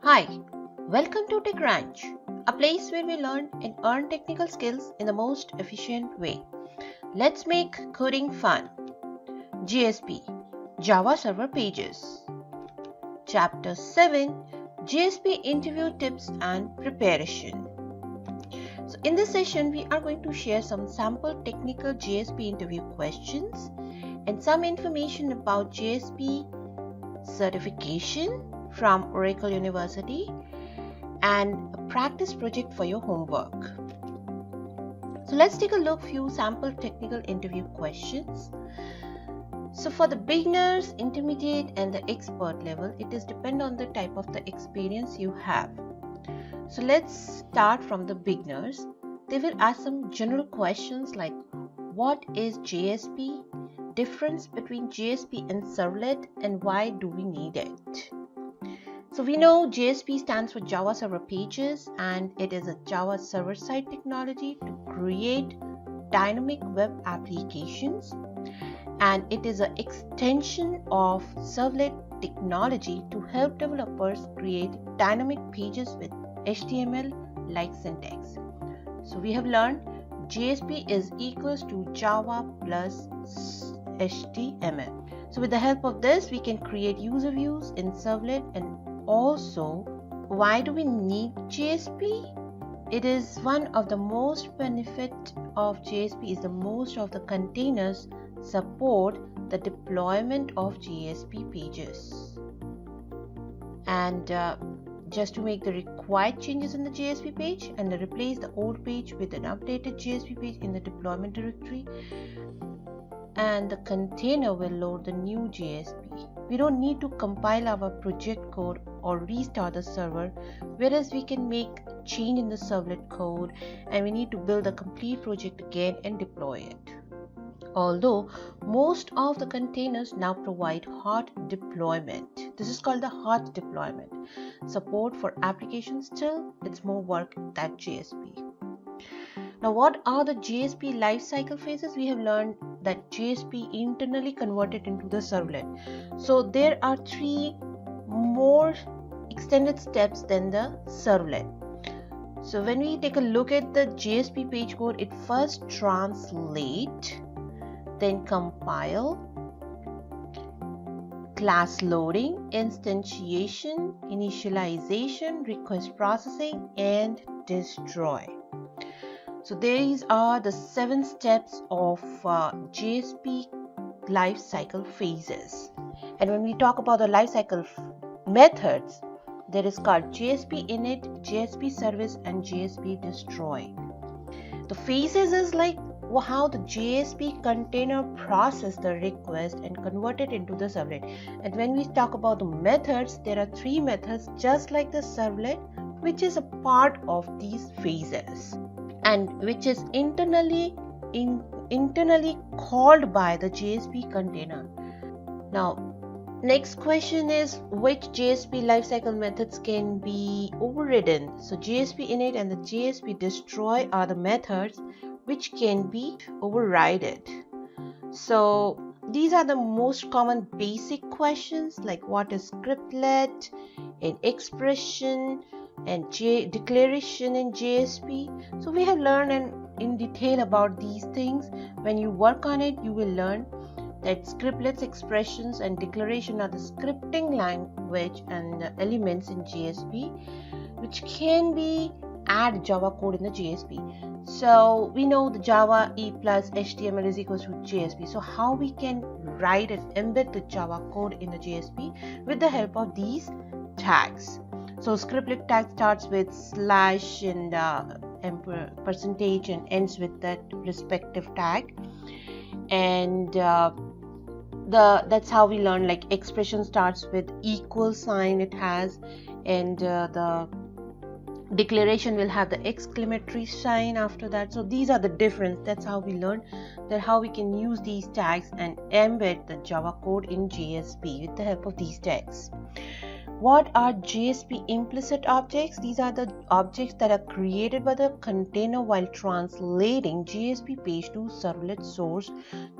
Hi, welcome to Tech Ranch, a place where we learn and earn technical skills in the most efficient way. Let's make coding fun. JSP, Java Server Pages. Chapter 7, JSP Interview Tips and Preparation. So in this session, we are going to share some sample technical JSP interview questions and some information about JSP certification from Oracle University and a practice project for your homework. So let's take a look at few sample technical interview questions. So for the beginners, intermediate and the expert level, it is depend on the type of the experience you have. So let's start from the beginners. They will ask some general questions like what is JSP, difference between JSP and servlet, and why do we need it? So we know JSP stands for Java Server Pages, and it is a Java server-side technology to create dynamic web applications, and it is an extension of servlet technology to help developers create dynamic pages with HTML-like syntax. So we have learned JSP is equals to Java plus HTML. So with the help of this, we can create user views in servlet. And also, why do we need JSP? It is one of the most benefit of JSP is the most of the containers support the deployment of JSP pages. And just to make the required changes in the JSP page and replace the old page with an updated JSP page in the deployment directory, and the container will load the new JSP. We don't need to compile our project code or restart the server, whereas we can make change in the servlet code and we need to build a complete project again and deploy it. Although most of the containers now provide hot deployment. This is called the hot deployment. Support for applications still, it's more work than JSP. Now, what are the JSP lifecycle phases? We have learned that JSP internally converted into the servlet. So there are three more extended steps than the servlet. So when we take a look at the JSP page code, it first translate, then compile, class loading, instantiation, initialization, request processing, and destroy. So these are the 7 steps of JSP lifecycle phases. And when we talk about the lifecycle methods, there is called JSP init, JSP service, and JSP destroy. The phases is like how the JSP container process the request and convert it into the servlet. And when we talk about the methods, there are 3 methods just like the servlet, which is a part of these phases and which is internally called by the JSP container. Now, next question is which JSP lifecycle methods can be overridden. So JSP init and the JSP destroy are the methods which can be overridden. So these are the most common basic questions like what is scriptlet, an expression, and declaration in JSP. So we have learned in detail about these things. When you work on it, you will learn that scriptlets, expressions, and declaration are the scripting language and the elements in JSP which can be add Java code in the JSP. So we know the Java E plus HTML is equals to JSP. So how we can write and embed the Java code in the JSP with the help of these tags. So scriptlet tag starts with slash and percentage and ends with that respective tag. And that's how we learn, like expression starts with equal sign it has, and the declaration will have the exclamatory sign after that. So these are the difference. That's how we learn that how we can use these tags and embed the Java code in JSP with the help of these tags. What are JSP implicit objects? These are the objects that are created by the container while translating JSP page to servlet source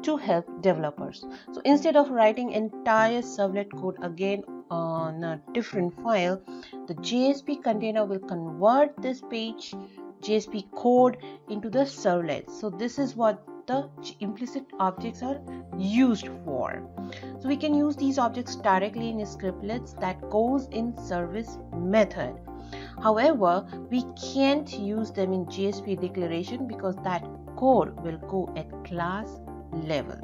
to help developers. So instead of writing entire servlet code again on a different file, the JSP container will convert this page JSP code into the servlet. So this is what the implicit objects are used for. So we can use these objects directly in scriptlets that goes in service method. However, we can't use them in JSP declaration because that code will go at class level.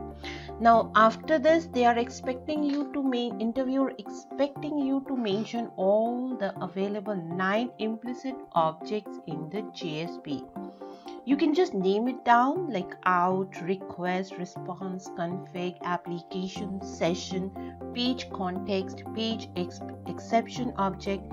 Now after this, they are expecting you to interviewer expecting you to mention all the available 9 implicit objects in the JSP. You can just name it down like out, request, response, config, application, session, page context, page exception object,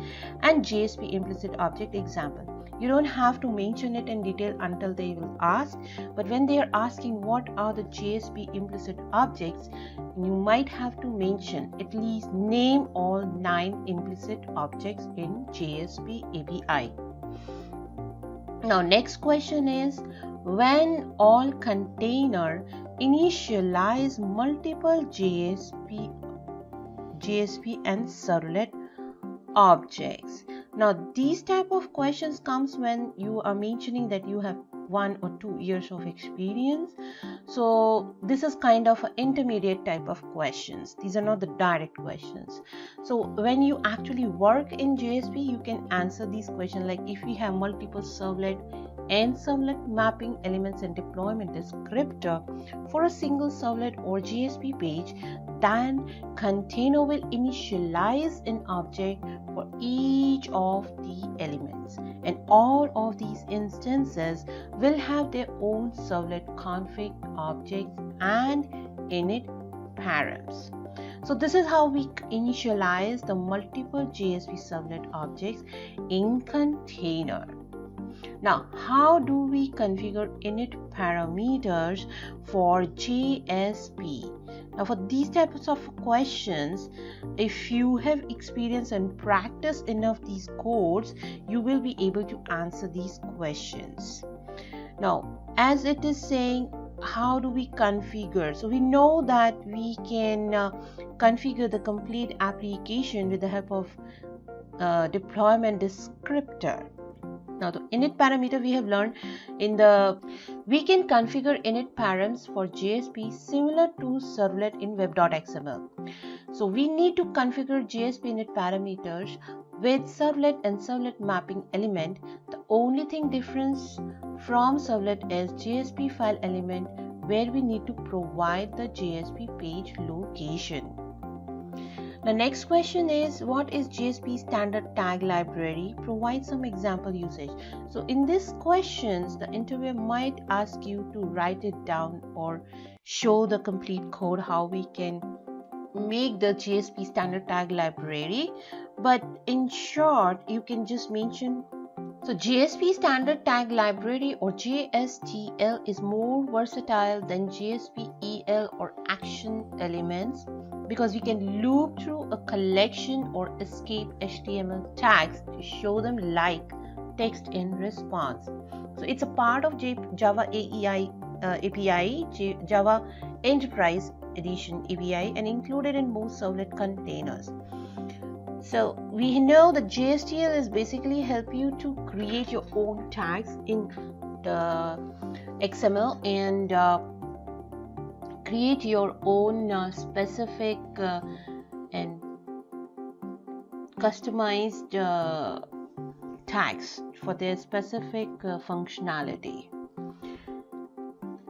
and JSP implicit object example. You don't have to mention it in detail until they will ask, but when they are asking what are the JSP implicit objects, you might have to mention, at least name all 9 implicit objects in JSP API. Now next question is, when all container initialize multiple JSP and servlet objects. Now these type of questions comes when you are mentioning that you have 1 or 2 years of experience. So this is kind of an intermediate type of questions. These are not the direct questions. So when you actually work in JSP, you can answer these questions like, if we have multiple servlet and servlet mapping elements and deployment descriptor for a single servlet or JSP page, then container will initialize an object for each of the elements, and all of these instances will have their own servlet config objects and init params. So this is how we initialize the multiple JSP servlet objects in container. Now, how do we configure init parameters for JSP? Now, for these types of questions, if you have experience and practice enough these codes, you will be able to answer these questions. Now, as it is saying, how do we configure? So we know that we can configure the complete application with the help of deployment descriptor. Now the init parameter we have learned we can configure init params for JSP similar to servlet in web.xml. So we need to configure JSP init parameters with servlet and servlet mapping element. The only thing difference from servlet is JSP file element, where we need to provide the JSP page location. The next question is, what is JSP standard tag library? Provide some example usage. So in these questions, the interviewer might ask you to write it down or show the complete code how we can make the JSP standard tag library. But in short, you can just mention, so JSP standard tag library or JSTL is more versatile than JSP EL or action elements, because we can loop through a collection or escape HTML tags to show them like text in response. So it's a part of Java API, Java Enterprise Edition API, and included in most servlet containers. So we know that JSTL is basically help you to create your own tags in the XML and create your own specific and customized tags for their specific functionality.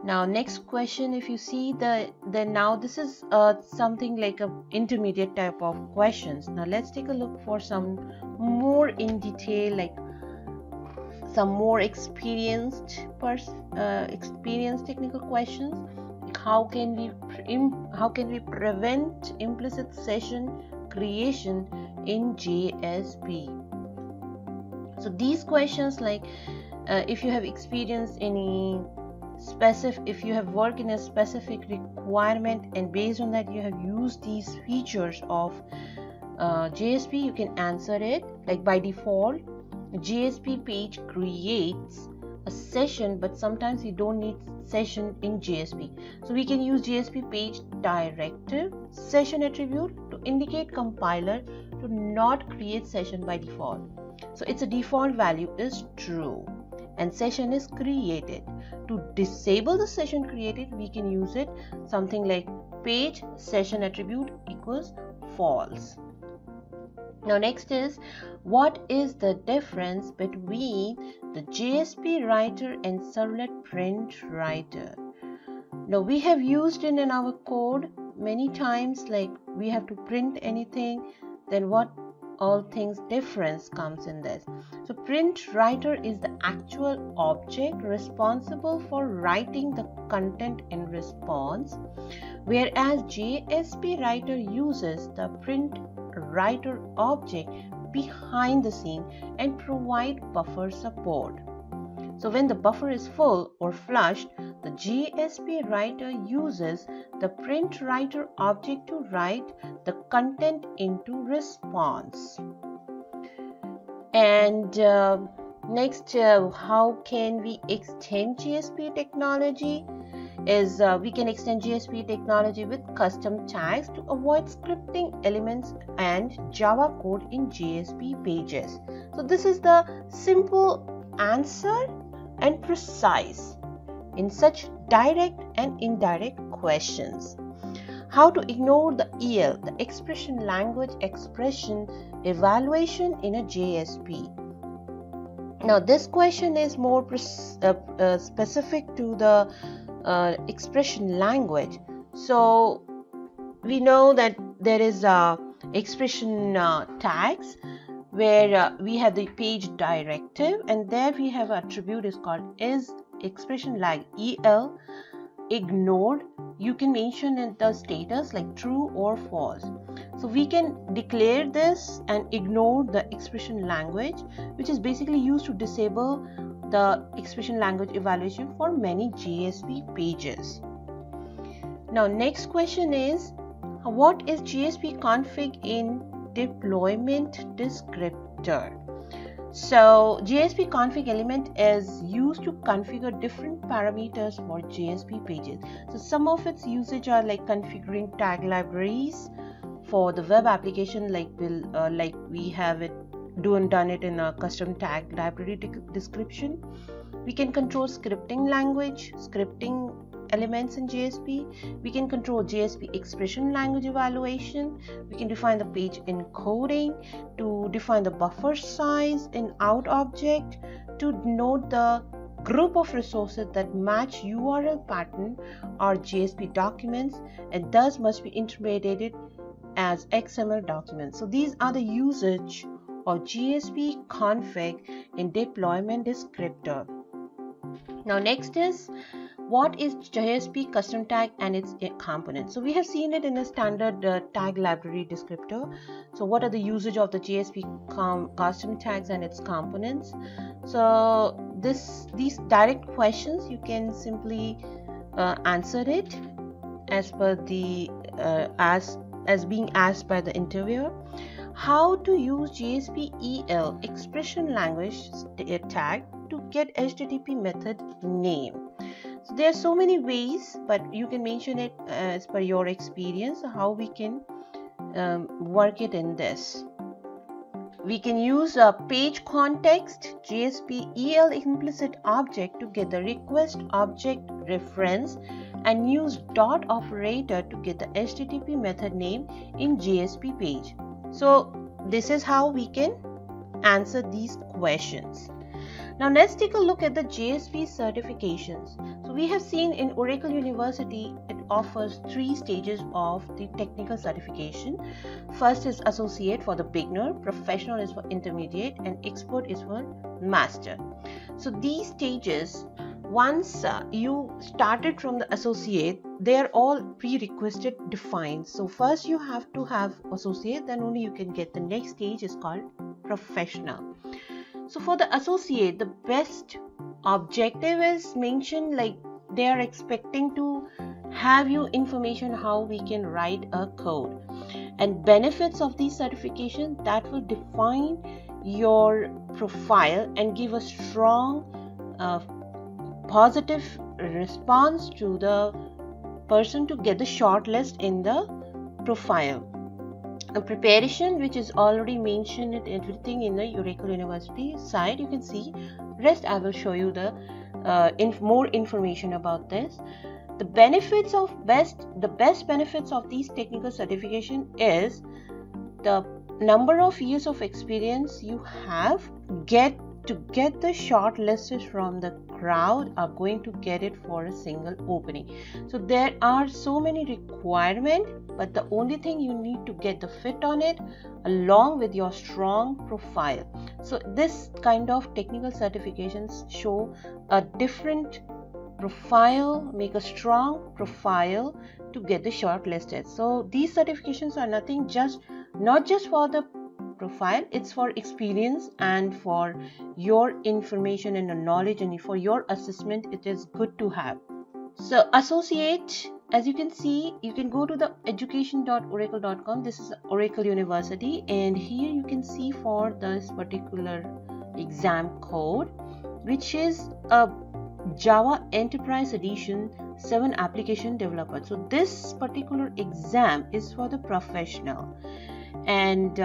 Now next question, if you see now this is something like a intermediate type of questions. Now let's take a look for some more in detail, like some more experienced technical questions. How can we prevent implicit session creation in JSP? So these questions, like if you have experienced any specific, if you have worked in a specific requirement and based on that you have used these features of JSP, you can answer it. Like by default, JSP page creates a session, but sometimes we don't need session in JSP. So we can use JSP page directive session attribute to to indicate compiler to not create session by default. So its default value is true and session is created. To disable the session created, we can use it something like page session attribute equals false. Now next is, what is the difference between the JSP writer and servlet print writer? Now we have used it in our code many times, like we have to print anything, then what all things difference comes in this. So print writer is the actual object responsible for writing the content in response, whereas JSP writer uses the print writer object behind the scene and provide buffer support. So when the buffer is full or flushed, the JSP writer uses the print writer object to write the content into response. And next, how can we extend JSP technology? We can extend JSP technology with custom tags to avoid scripting elements and Java code in JSP pages. So this is the simple answer and precise in such direct and indirect questions. How to ignore the EL, the expression language expression evaluation in a JSP. Now this question is more specific to the expression language. So we know that there is expression tags where we have the page directive, and there we have an attribute is called is expression like EL ignored. You can mention in the status like true or false. So we can declare this and ignore the expression language, which is basically used to disable the expression language evaluation for many JSP pages. Now next question is, what is JSP config in deployment descriptor? So JSP config element is used to configure different parameters for JSP pages. So some of its usage are like configuring tag libraries for the web application, like we have it done it in a custom tag library description. We can control scripting language, scripting elements in JSP. We can control JSP expression language evaluation. We can define the page encoding, to define the buffer size in out object, to note the group of resources that match URL pattern or JSP documents and thus must be interpreted as XML documents. So these are the usage of JSP config in deployment descriptor. Now next is, what is JSP custom tag and its components? So we have seen it in a standard tag library descriptor. So what are the usage of the JSP custom tags and its components? So these direct questions you can simply answer it as per the as being asked by the interviewer. How to use JSP EL expression language tag to get HTTP method name. So there are so many ways, but you can mention it as per your experience how we can work it in this. We can use a page context JSP EL implicit object to get the request object reference and use dot operator to get the HTTP method name in JSP page. So this is how we can answer these questions. Now let's take a look at the JSP certifications. So we have seen in Oracle University it offers 3 stages of the technical certification. First is associate for the beginner, professional is for intermediate, and expert is for master. So these stages, once you started from the associate, they are all prerequisite defined. So first you have to have associate, then only you can get the next stage is called professional. So for the associate, the best objective is mentioned, like they are expecting to have you information how we can write a code, and benefits of these certification that will define your profile and give a strong positive response to the person to get the shortlist in the profile. A preparation, which is already mentioned in everything in the Oracle University site. You can see. Rest I will show you the more information about this. The best benefits of these technical certification is the number of years of experience you have. Get the shortlisted from the crowd are going to get it for a single opening. So there are so many requirements, but the only thing you need to get the fit on it along with your strong profile. So this kind of technical certifications show a different profile, make a strong profile to get the shortlisted. So these certifications are not just for the profile, it's for experience and for your information and knowledge, and for your assessment it is good to have. So associate, as you can see, you can go to the education.oracle.com. This is Oracle University, and here you can see for this particular exam code, which is a Java Enterprise Edition 7 application developer. So this particular exam is for the professional, and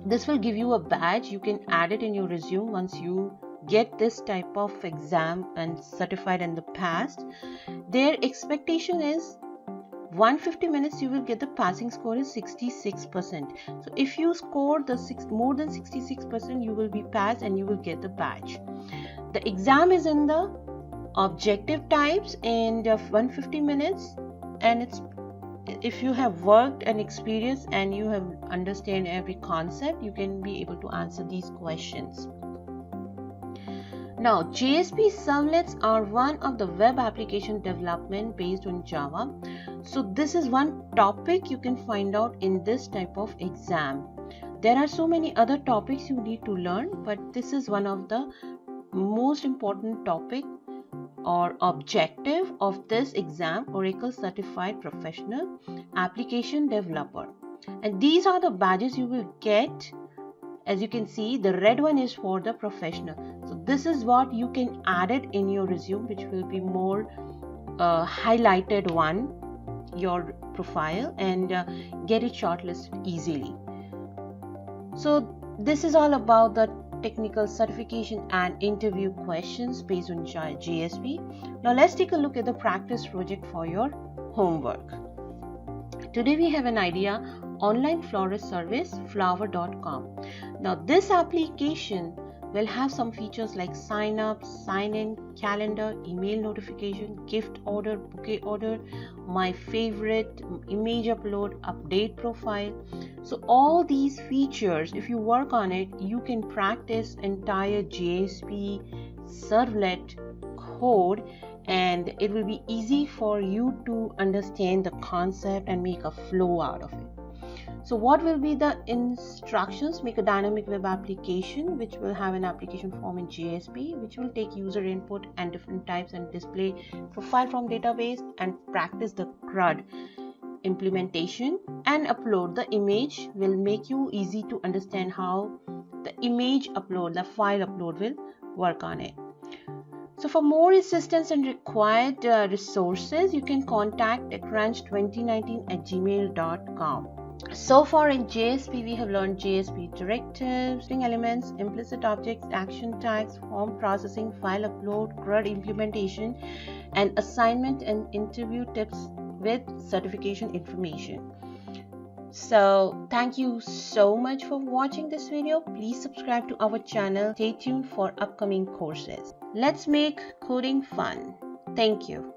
this will give you a badge. You can add it in your resume once you get this type of exam and certified in the past. Their expectation is 150 minutes you will get the passing score is 66%. So if you score the more than 66%, you will be passed and you will get the badge. The exam is in the objective types and 150 minutes, and it's if you have worked and experienced and you have understand every concept, you can be able to answer these questions. Now, JSP servlets are one of the web application development based on Java. So this is one topic you can find out in this type of exam. There are so many other topics you need to learn, but this is one of the most important topic or objective of this exam, Oracle Certified Professional Application Developer. And these are the badges you will get. As you can see, the red one is for the professional. So this is what you can add it in your resume, which will be more highlighted one, your profile, and get it shortlisted easily. So this is all about the technical certification and interview questions based on JSP. Now let's take a look at the practice project for your homework. Today we have an idea, online florist service, flower.com. Now this application will have some features like sign up, sign in, calendar, email notification, gift order, bouquet order, my favorite, image upload, update profile. So all these features, if you work on it, you can practice entire JSP servlet code, and it will be easy for you to understand the concept and make a flow out of it. So what will be the instructions? Make a dynamic web application which will have an application form in JSP, which will take user input and different types and display profile from database, and practice the CRUD implementation, and upload the image. Will make you easy to understand how the image upload, the file upload will work on it. So for more assistance and required resources, you can contact techcrunch2019@gmail.com. So far in JSP, we have learned JSP directives, string elements, implicit objects, action tags, form processing, file upload, CRUD implementation, and assignment and interview tips with certification information. So thank you so much for watching this video. Please subscribe to our channel. Stay tuned for upcoming courses. Let's make coding fun. Thank you.